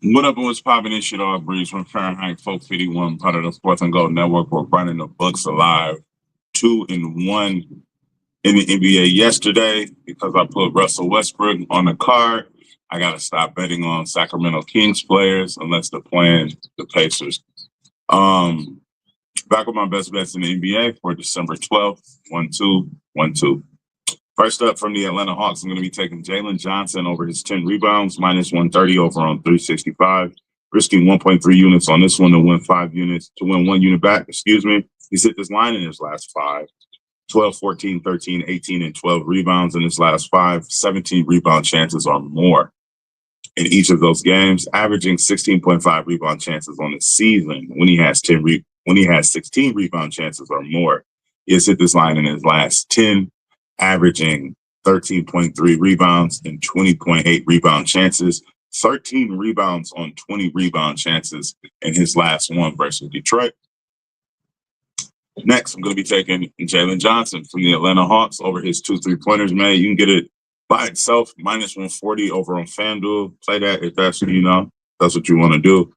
What up, and what's popping? This shit all Breeze from Fahrenheit 451, part of the Fourth and Gold Network. We're running the books alive 2-1 in the NBA yesterday because I put Russell Westbrook on the card. I got to stop betting on Sacramento Kings players unless they're playing the Pacers. Back with my best bets in the NBA for December 12th, 1-2, 1-2. First up from the Atlanta Hawks, I'm going to be taking Jalen Johnson over his 10 rebounds, minus 130 over on 365, risking 1.3 units on this one to win 1 unit back, He's hit this line in his last five, 12, 14, 13, 18, and 12 rebounds in his last five, 17 rebound chances or more in each of those games, averaging 16.5 rebound chances on the season when he has 16 rebound chances or more. He has hit this line in his last 10, averaging 13.3 rebounds and 20.8 rebound chances, 13 rebounds on 20 rebound chances in his last one versus Detroit. Next, I'm going to be taking Jalen Johnson from the Atlanta Hawks over his 2 3-pointers, man. You can get it by itself, minus 140 over on FanDuel. Play that if that's what that's what you want to do.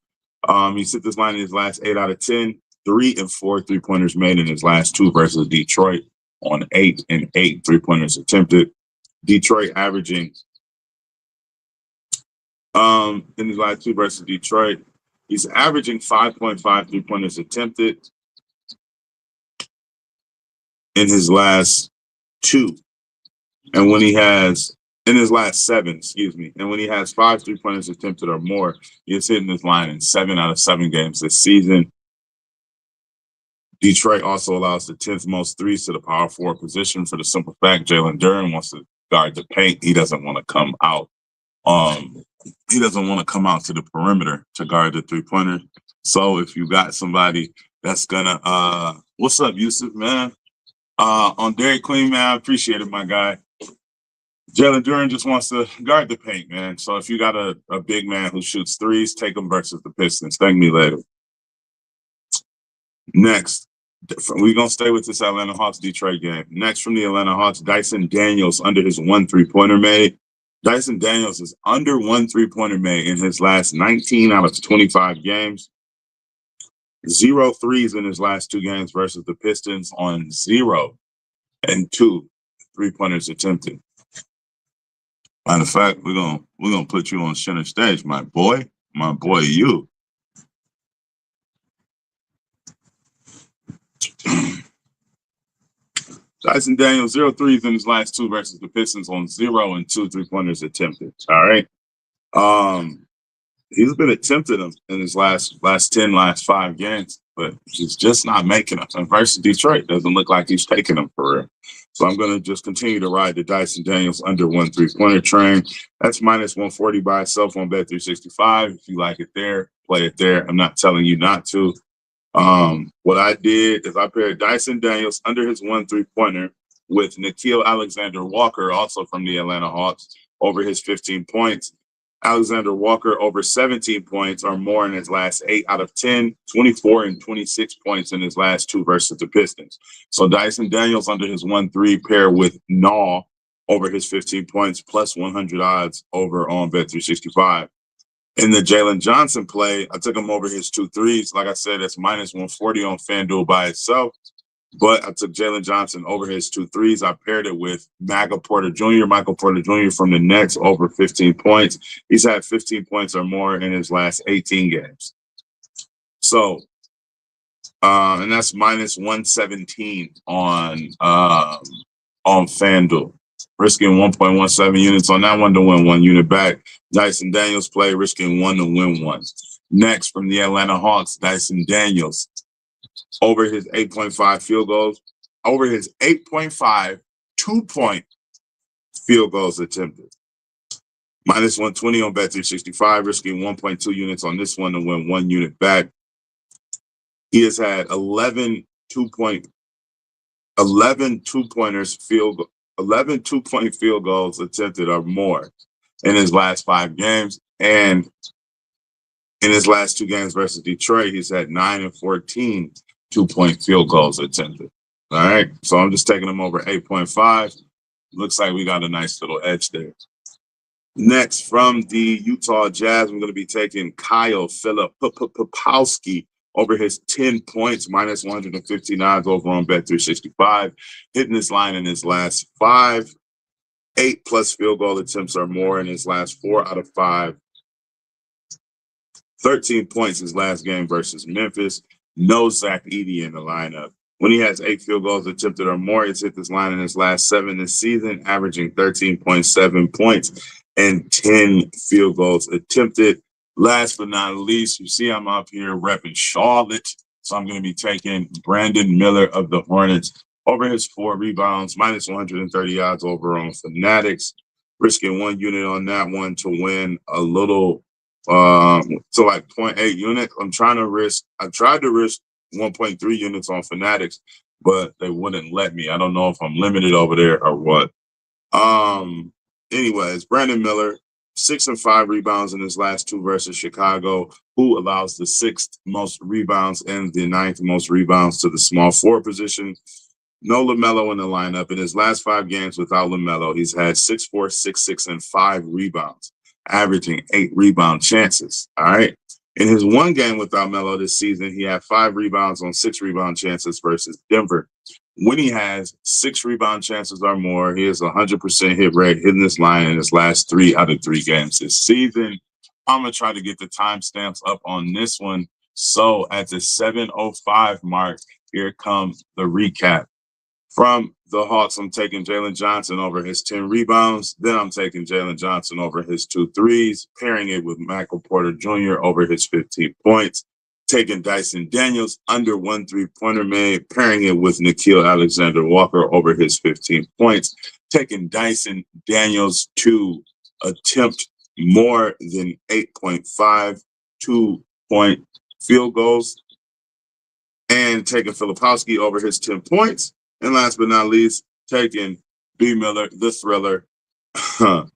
He's hit this line in his last 8 out of 10, 3 and 4 3-pointers made in his last 2 versus Detroit on 8 and 8 3-pointers attempted. Detroit averaging in his last 2 versus Detroit, he's averaging 5.5 3-pointers attempted in his last 2. And when he has in his last 7, and when he has 5 3-pointers attempted or more, he is hitting this line in 7 out of 7 games this season. Detroit also allows the 10th most threes to the power forward position for the simple fact Jalen Duren wants to guard the paint. He doesn't want to come out. He doesn't want to come out to the perimeter to guard the 3-pointer. So if you got somebody that's gonna what's up, Yusuf, man? On Dairy Queen, man, I appreciate it, my guy. Jalen Duren just wants to guard the paint, man. So if you got a big man who shoots threes, take him versus the Pistons. Thank me later. Next, we're going to stay with this Atlanta Hawks Detroit game. Next from the Atlanta Hawks, Dyson Daniels under his 1 3-pointer made. Dyson Daniels is under 1 3-pointer made in his last 19 out of 25 games. 0 threes in his last 2 games versus the Pistons on 0 and 2 3-pointers attempted. Matter of fact, we're gonna put you on center stage, my boy, you. Dyson Daniels, 0 threes in his last 2 versus the Pistons on 0 and 2 3-pointers attempted. All right. He's been attempting them in his last 5 games, but he's just not making them. And versus Detroit, doesn't look like he's taking them for real. So I'm going to just continue to ride the Dyson Daniels under 1 3-pointer train. That's minus 140 by itself on Bet365. If you like it there, play it there. I'm not telling you not to. What I did is I paired Dyson Daniels under his 1 3-pointer with Nickeil Alexander-Walker, also from the Atlanta Hawks, over his 15 points. Alexander Walker over 17 points or more in his last 8 out of 10, 24 and 26 points in his last 2 versus the Pistons. So Dyson Daniels under his 1-3 pair with Naw over his 15 points plus 100 odds over on Bet365. In the Jalen Johnson play, I took him over his 2 threes. Like I said, it's minus 140 on FanDuel by itself. But I took Jalen Johnson over his 2 threes. I paired it with Michael Porter Jr. from the Nets over 15 points. He's had 15 points or more in his last 18 games. So, and that's minus 117 on FanDuel. Risking 1.17 units on that one to win 1 unit back. Dyson Daniels play, risking 1 to win 1. Next, from the Atlanta Hawks, Dyson Daniels over his 8.5 field goals, over his 8.5 2-point field goals attempted. Minus 120 on Bet365, risking 1.2 units on this one to win 1 unit back. He has had 11 2-point field goals attempted or more in his last 5 games. And in his last 2 games versus Detroit, he's had 9 and 14 2-point field goals attempted. All right. So I'm just taking him over 8.5. Looks like we got a nice little edge there. Next, from the Utah Jazz, I'm going to be taking Kyle Filipowski over his 10 points, minus 159 over on Bet365. Hitting this line in his last 5. 8+ field goal attempts or more in his last 4 out of 5. 13 points his last game versus Memphis. No Zach Edey in the lineup. When he has 8 field goals attempted or more, he's hit this line in his last 7 this season, averaging 13.7 points and 10 field goals attempted. Last but not least, you see I'm up here repping Charlotte. So I'm going to be taking Brandon Miller of the Hornets over his 4 rebounds, minus 130 yards over on Fanatics. Risking 1 unit on that one to win a little, so like 0.8 units. I tried to risk 1.3 units on Fanatics, but they wouldn't let me. I don't know if I'm limited over there or what. Anyways, Brandon Miller, 6 and 5 rebounds in his last 2 versus Chicago, who allows the 6th most rebounds and the 9th most rebounds to the small forward position. No LaMelo in the lineup. In his last 5 games without LaMelo, he's had 6-4, 6-6, and 5 rebounds, averaging 8 rebound chances. All right. In his 1 game without Melo this season, he had 5 rebounds on 6 rebound chances versus Denver. When he has 6 rebound chances or more, he has 100% hit rate, hitting this line in his last 3 out of 3 games this season. I'm going to try to get the timestamps up on this one. So at the 7:05 mark, here comes the recap. From the Hawks, I'm taking Jalen Johnson over his 10 rebounds. Then I'm taking Jalen Johnson over his 2 threes, pairing it with Michael Porter Jr. over his 15 points. Taking Dyson Daniels under 1 3-pointer made, pairing it with Nickeil Alexander-Walker over his 15 points. Taking Dyson Daniels to attempt more than 8.5 2-point field goals. And taking Filipowski over his 10 points. And last but not least, taking B. Miller, the Thriller. I'm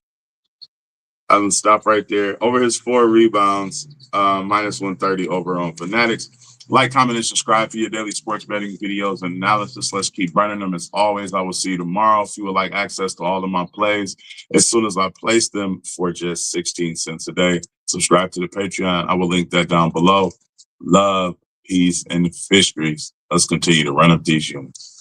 going to stop right there. Over his 4 rebounds, minus 130 over on Fanatics. Like, comment, and subscribe for your daily sports betting videos and analysis. Let's keep running them. As always, I will see you tomorrow. If you would like access to all of my plays, as soon as I place them for just 16 cents a day, subscribe to the Patreon. I will link that down below. Love, peace, and fish grease. Let's continue to run up these units.